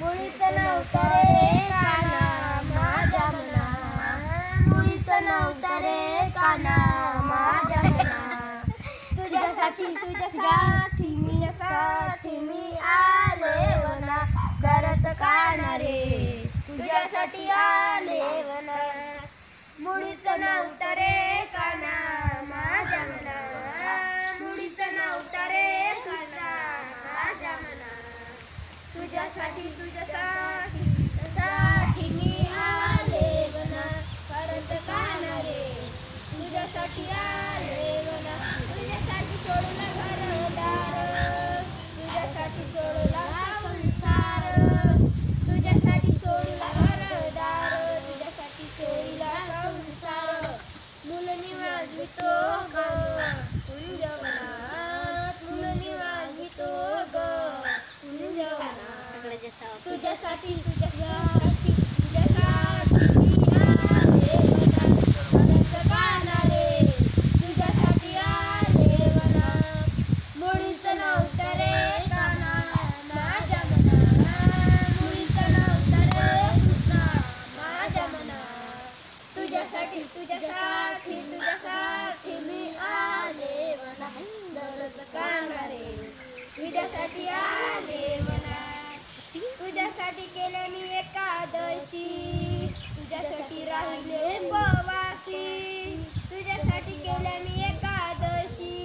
मुळीच नव्हतं रे काना माझ्या मना, मुळीच नव्हतं रे काना माझ्या मना. तुझ्यासाठी तुझ्यासाठी मी आले वना, घरच काना रे तुझ्यासाठी आले वना. मुळीच नव्हतं रे काना माझ्या मना, मुळीच नव्हतं रे काना माझ्या मना. तुझ्यासाठी मी आले वना, खरंच काना रे तुझ्यासाठी आले वना. तुझ्यासाठी सोडला घरदार, तुझ्यासाठी सोडला संसार, तुझ्यासाठी सोडला घरदार, तुझ्यासाठी सोडला संसार. मुल निवाजवितो ग कुंजवनात, मुल निवाजवितो ग कुंजवनात. तुझ्यासाठी मी आले वना, खरंच काना रे तुझ्यासाठी आले वना. मुळीच नव्हतं रे काना माझ्या मना, मुळीच नव्हतं रे कृष्णा माझ्या मना. तुझ्यासाठी मी आले वना, खरंच काना रे तुझ्यासाठी आले वना. तुझ्यासाठी केले मी एकादशी, तुझ्यासाठी राहिले उपवासी, तुझ्यासाठी केले मी एकादशी,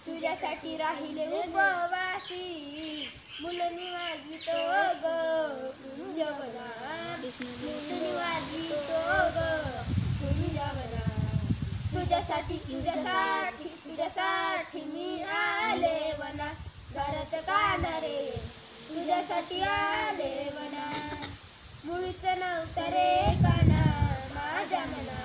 तुझ्यासाठी राहिले उपवासी. मुल निवाजवितो ग कुंजवना, मुल निवाजवितो ग कुंजवना. तुझ्यासाठी मी आले वना, घरच काना रे तुझ्यासाठी आले वना. मुळीच नव्हतं रे काना माझ्या मना,